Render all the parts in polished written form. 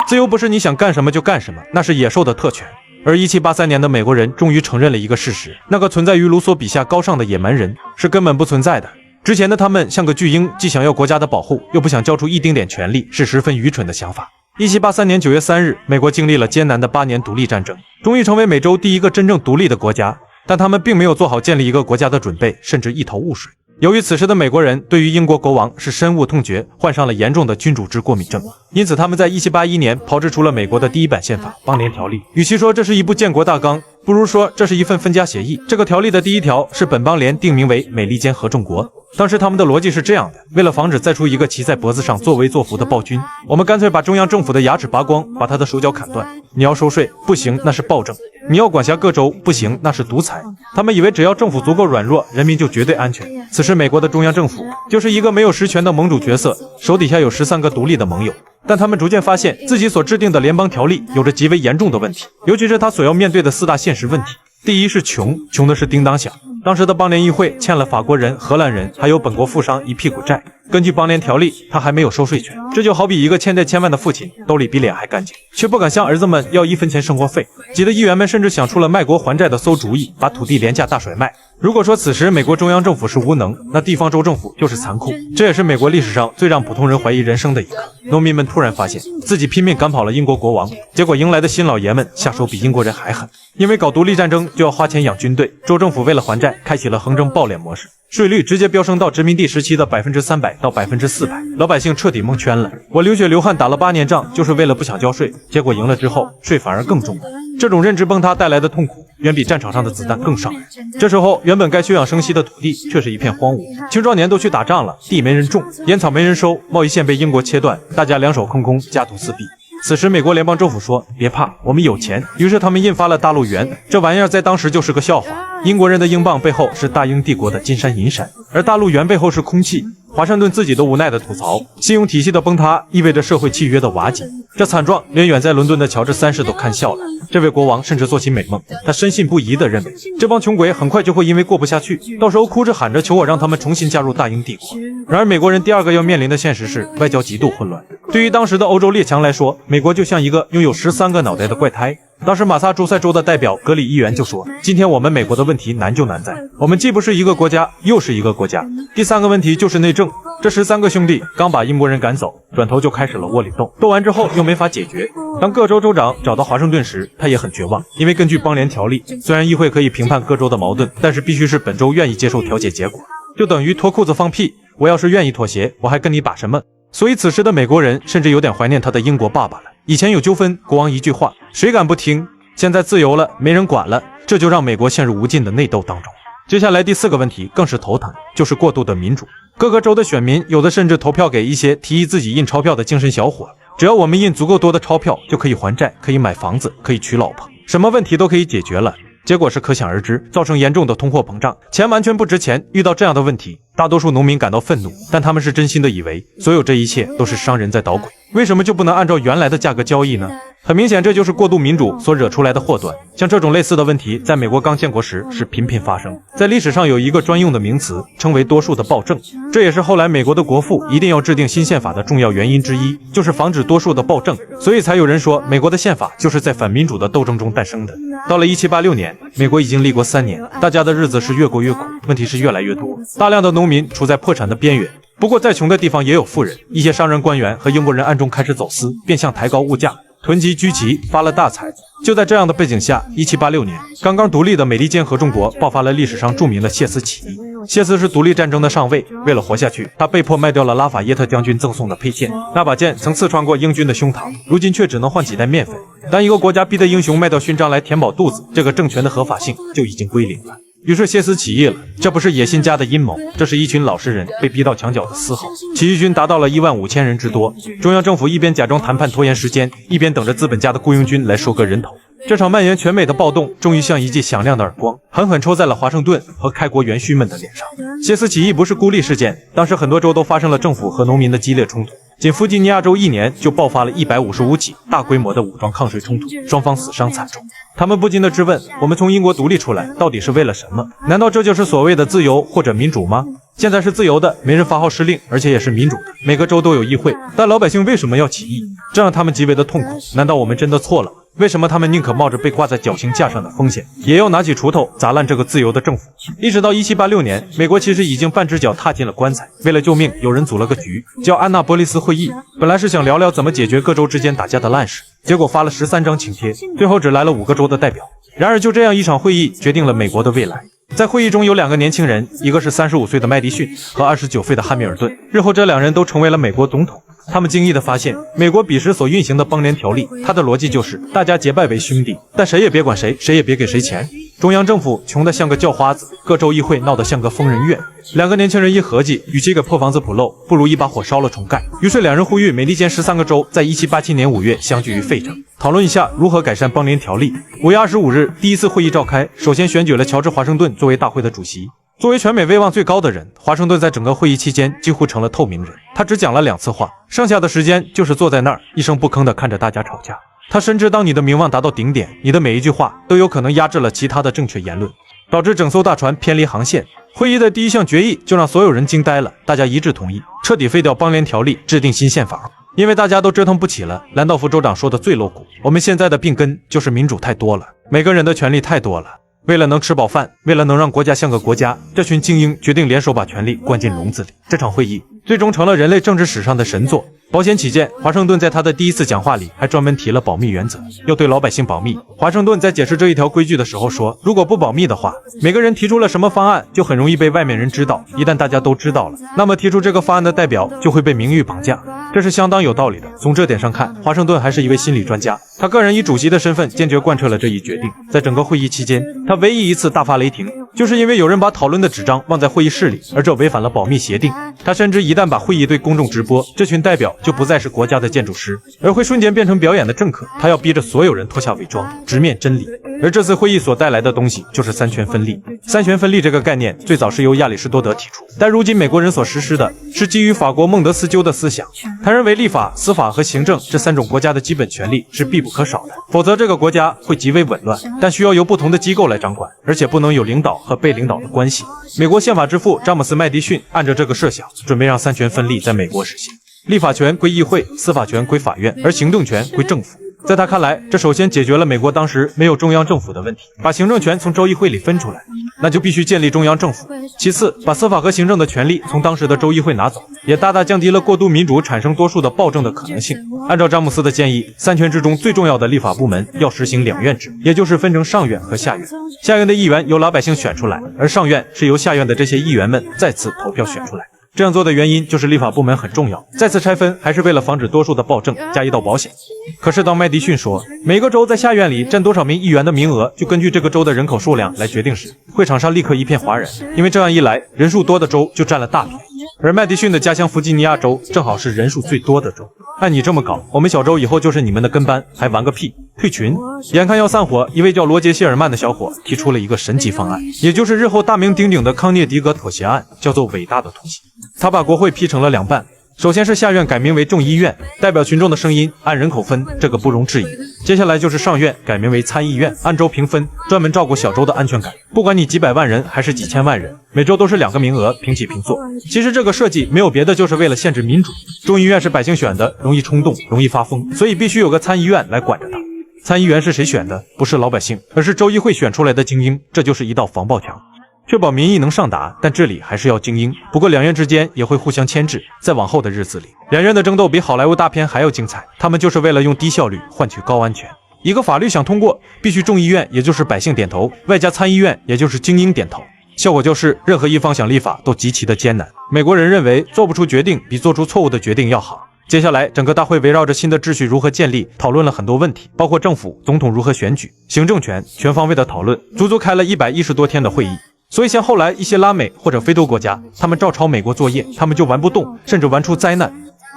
自由不是你想干什么就干什么，那是野兽的特权。而1783年的美国人终于承认了一个事实，那个存在于卢梭笔下高尚的野蛮人是根本不存在的。之前的他们像个巨婴，既想要国家的保护，又不想交出一丁点权利，是十分愚蠢的想法。1783年9月3日，美国经历了艰难的8年独立战争，终于成为美洲第一个真正独立的国家，但他们并没有做好建立一个国家的准备，甚至一头雾水。由于此时的美国人对于英国国王是深恶痛绝，患上了严重的君主制过敏症，因此他们在1781年炮制出了美国的第一版宪法《邦联条例》。与其说这是一部建国大纲，不如说这是一份分家协议。这个条例的第一条是本邦联定名为美利坚合众国。当时他们的逻辑是这样的：为了防止再出一个骑在脖子上作威作福的暴君，我们干脆把中央政府的牙齿拔光，把他的手脚砍断。你要收税，不行，那是暴政；你要管辖各州，不行，那是独裁。他们以为只要政府足够软弱，人民就绝对安全。此时美国的中央政府就是一个没有实权的盟主角色，手底下有13个独立的盟友。但他们逐渐发现自己所制定的联邦条例有着极为严重的问题，尤其是他所要面对的4大现实问题。第一是穷的是叮当响。当时的邦联议会欠了法国人、荷兰人还有本国富商一屁股债，根据邦联条例，他还没有收税权。这就好比一个欠债千万的父亲，兜里比脸还干净，却不敢向儿子们要1分钱生活费。急得议员们甚至想出了卖国还债的馊主意，把土地廉价大甩卖。如果说此时美国中央政府是无能，那地方州政府就是残酷。这也是美国历史上最让普通人怀疑人生的一刻。农民们突然发现自己拼命赶跑了英国国王，结果迎来的新老爷们下手比英国人还狠。因为搞独立战争就要花钱养军队，州政府为了还债，开启了横征暴敛模式，税率直接飙升到殖民地时期的300%到400%，老百姓彻底蒙圈了。我流血流汗打了8年仗，就是为了不想交税，结果赢了之后，税反而更重了。这种认知崩塌带来的痛苦，远比战场上的子弹更伤人。这时候，原本该休养生息的土地却是一片荒芜，青壮年都去打仗了，地没人种，烟草没人收，贸易线被英国切断，大家两手空空，家徒四壁。此时美国联邦政府说别怕，我们有钱，于是他们印发了大陆元，这玩意儿在当时就是个笑话。英国人的英镑背后是大英帝国的金山银山，而大陆元背后是空气。华盛顿自己都无奈的吐槽，信用体系的崩塌意味着社会契约的瓦解。这惨状连远在伦敦的乔治3世都看笑了。这位国王甚至做起美梦，他深信不疑地认为这帮穷鬼很快就会因为过不下去，到时候哭着喊着求我让他们重新加入大英帝国。然而美国人第二个要面临的现实是外交极度混乱。对于当时的欧洲列强来说，美国就像一个拥有13个脑袋的怪胎。当时马萨诸塞州的代表格里议员就说，今天我们美国的问题难就难在我们既不是一个国家，又是一个国家。第3个问题就是内政，这13个兄弟刚把英国人赶走，转头就开始了窝里斗，斗完之后又没法解决。当各州州长找到华盛顿时，他也很绝望，因为根据邦联条例，虽然议会可以评判各州的矛盾，但是必须是本州愿意接受调解结果，就等于脱裤子放屁。我要是愿意妥协，我还跟你把什么？所以此时的美国人甚至有点怀念他的英国爸爸了。以前有纠纷，国王一句话，谁敢不听？现在自由了，没人管了，这就让美国陷入无尽的内斗当中。接下来第4个问题更是头疼，就是过度的民主。各个州的选民有的甚至投票给一些提议自己印钞票的精神小伙，只要我们印足够多的钞票，就可以还债，可以买房子，可以娶老婆，什么问题都可以解决了。结果是可想而知，造成严重的通货膨胀，钱完全不值钱。遇到这样的问题，大多数农民感到愤怒，但他们是真心的以为所有这一切都是商人在捣鬼。为什么就不能按照原来的价格交易呢？很明显，这就是过度民主所惹出来的祸端。像这种类似的问题，在美国刚建国时是频频发生。在历史上有一个专用的名词，称为多数的暴政。这也是后来美国的国父一定要制定新宪法的重要原因之一，就是防止多数的暴政。所以才有人说，美国的宪法就是在反民主的斗争中诞生的。到了1786年，美国已经立国3年，大家的日子是越过越苦，问题是越来越多，大量的农民处在破产的边缘。不过再穷的地方也有富人，一些商人官员和英国人暗中开始走私，变相抬高物价，囤积居奇，发了大财。就在这样的背景下，1786年，刚刚独立的美利坚合众国爆发了历史上著名的谢斯起义。谢斯是独立战争的上尉，为了活下去，他被迫卖掉了拉法耶特将军赠送的佩剑。那把剑曾刺穿过英军的胸膛，如今却只能换几袋面粉。当一个国家逼得英雄卖掉勋章来填饱肚子，这个政权的合法性就已经归零了。于是谢斯起义了，这不是野心家的阴谋，这是一群老实人被逼到墙角的嘶吼。起义军达到了15000人之多，中央政府一边假装谈判拖延时间，一边等着资本家的雇佣军来收割人头。这场蔓延全美的暴动终于像一记响亮的耳光，狠狠抽在了华盛顿和开国元勋们的脸上。谢斯起义不是孤立事件，当时很多州都发生了政府和农民的激烈冲突。仅弗吉尼亚州1年就爆发了155起大规模的武装抗税冲突，双方死伤惨重。他们不禁地质问，我们从英国独立出来到底是为了什么？难道这就是所谓的自由或者民主吗？现在是自由的，没人发号施令，而且也是民主的，每个州都有议会。但老百姓为什么要起义？这让他们极为的痛苦。难道我们真的错了吗？为什么他们宁可冒着被挂在绞刑架上的风险，也要拿起锄头砸烂这个自由的政府？一直到1786年，美国其实已经半只脚踏进了棺材。为了救命，有人组了个局，叫安娜波利斯会议。本来是想聊聊怎么解决各州之间打架的烂事，结果发了13张请帖，最后只来了5个州的代表。然而就这样一场会议，决定了美国的未来。在会议中有2个年轻人，一个是35岁的麦迪逊和29岁的汉密尔顿。日后这2人都成为了美国总统。他们惊异地发现，美国彼时所运行的邦联条例，它的逻辑就是大家结拜为兄弟，但谁也别管谁，谁也别给谁钱。中央政府穷得像个叫花子，各州议会闹得像个疯人院。2个年轻人一合计，与其给破房子补漏，不如一把火烧了重盖。于是2人呼吁美利坚13个州在1787年5月相聚于费城，讨论一下如何改善邦联条例。5月25日，第一次会议召开，首先选举了乔治·华盛顿作为大会的主席。作为全美威望最高的人，华盛顿在整个会议期间几乎成了透明人。他只讲了2次话，剩下的时间就是坐在那儿一声不吭地看着大家吵架。他深知，当你的名望达到顶点，你的每一句话都有可能压制了其他的正确言论，导致整艘大船偏离航线。会议的第一项决议就让所有人惊呆了，大家一致同意彻底废掉邦联条例，制定新宪法。因为大家都折腾不起了。兰道夫州长说的最露骨，我们现在的病根就是民主太多了，每个人的权利太多了。为了能吃饱饭，为了能让国家像个国家，这群精英决定联手把权力灌进笼子里。这场会议最终成了人类政治史上的神作。保险起见，华盛顿在他的第一次讲话里还专门提了保密原则，要对老百姓保密。华盛顿在解释这一条规矩的时候说，如果不保密的话，每个人提出了什么方案就很容易被外面人知道，一旦大家都知道了，那么提出这个方案的代表就会被名誉绑架，这是相当有道理的。从这点上看，华盛顿还是一位心理专家，他个人以主席的身份坚决贯彻了这一决定。在整个会议期间，他唯一一次大发雷霆，就是因为有人把讨论的纸张忘在会议室里，而这违反了保密协定。他深知一旦把会议对公众直播，这群代表就不再是国家的建筑师，而会瞬间变成表演的政客。他要逼着所有人脱下伪装，直面真理。而这次会议所带来的东西就是三权分立。三权分立这个概念最早是由亚里士多德提出，但如今美国人所实施的是基于法国孟德斯鸠的思想。他认为立法、司法和行政这3种国家的基本权利是必不可少的，否则这个国家会极为紊乱，但需要由不同的机构来掌管，而且不能有领导和被领导的关系。美国宪法之父詹姆斯·麦迪逊按照这个设想，准备让三权分立在美国实现。立法权归议会，司法权归法院，而行政权归政府。在他看来，这首先解决了美国当时没有中央政府的问题，把行政权从州议会里分出来，那就必须建立中央政府。其次，把司法和行政的权力从当时的州议会拿走，也大大降低了过度民主产生多数的暴政的可能性。按照詹姆斯的建议，三权之中最重要的立法部门要实行2院制，也就是分成上院和下院。下院的议员由老百姓选出来，而上院是由下院的这些议员们再次投票选出来。这样做的原因就是立法部门很重要，再次拆分还是为了防止多数的暴政加一道保险。可是当麦迪逊说每个州在下院里占多少名议员的名额就根据这个州的人口数量来决定时，会场上立刻一片哗然，因为这样一来，人数多的州就占了大便宜，而麦迪逊的家乡弗吉尼亚州正好是人数最多的州。按你这么搞，我们小州以后就是你们的跟班，还玩个屁，退群。眼看要散伙，一位叫罗杰·谢尔曼的小伙提出了一个神奇方案，也就是日后大名鼎鼎的康涅狄格妥协案，叫做伟大的妥协。他把国会劈成了2半，首先是下院改名为众议院，代表群众的声音，按人口分，这个不容置疑。接下来就是上院改名为参议院，按州平分，专门照顾小州的安全感，不管你几百万人还是几千万人，每州都是2个名额，平起平坐。其实这个设计没有别的，就是为了限制民主。众议院是百姓选的，容易冲动，容易发疯，所以必须有个参议院来管着它。参议员是谁选的？不是老百姓，而是州议会选出来的精英，这就是一道防爆墙，确保民意能上达，但治理还是要精英。不过2院之间也会互相牵制，在往后的日子里，2院的争斗比好莱坞大片还要精彩，他们就是为了用低效率换取高安全。一个法律想通过，必须众议院也就是百姓点头，外加参议院也就是精英点头，效果就是任何一方想立法都极其的艰难。美国人认为做不出决定比做出错误的决定要好。接下来整个大会围绕着新的秩序如何建立讨论了很多问题，包括政府、总统如何选举、行政权，全方位的讨论，足足开了110多天的会议。所以像后来一些拉美或者非洲国家，他们照抄美国作业，他们就玩不动，甚至玩出灾难，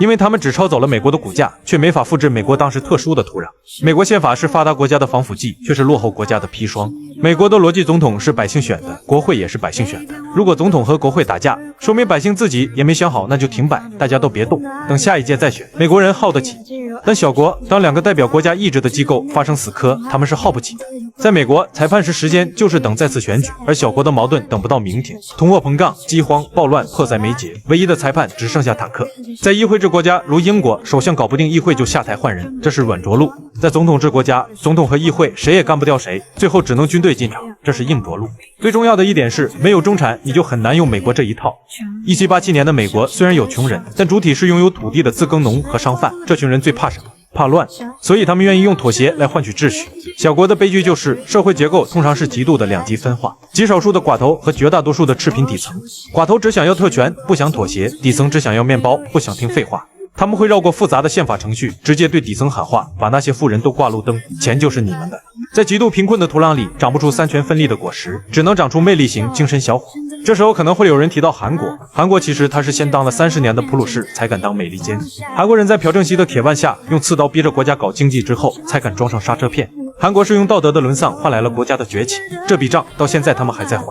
因为他们只抄走了美国的骨架，却没法复制美国当时特殊的土壤。美国宪法是发达国家的防腐剂，却是落后国家的砒霜。美国的逻辑总统是百姓选的，国会也是百姓选的。如果总统和国会打架，说明百姓自己也没想好，那就停摆，大家都别动，等下一届再选。美国人耗得起，但小国当2个代表国家意志的机构发生死磕，他们是耗不起的。在美国，裁判是时间就是等再次选举，而小国的矛盾等不到明天，通货膨胀、饥荒、暴乱迫在眉睫，唯一的裁判只剩下坦克。在议会制国家如英国，首相搞不定议会就下台换人，这是软着陆；在总统制国家，总统和议会谁也干不掉谁，最后只能军队进场，这是硬着陆。最重要的一点是，没有中产，你就很难用美国这一套。1787年的美国虽然有穷人，但主体是拥有土地的自耕农和商贩，这群人最怕什么？怕乱，所以他们愿意用妥协来换取秩序。小国的悲剧就是社会结构通常是极度的两极分化，极少数的寡头和绝大多数的赤贫底层。寡头只想要特权，不想妥协；底层只想要面包，不想听废话。他们会绕过复杂的宪法程序，直接对底层喊话，把那些富人都挂路灯，钱就是你们的。在极度贫困的土壤里，长不出三权分立的果实，只能长出魅力型精神小伙。这时候可能会有人提到韩国，韩国其实他是先当了30年的普鲁士，才敢当美利坚。韩国人在朴正熙的铁腕下，用刺刀逼着国家搞经济之后，才敢装上刹车片。韩国是用道德的沦丧换来了国家的崛起，这笔账到现在他们还在还。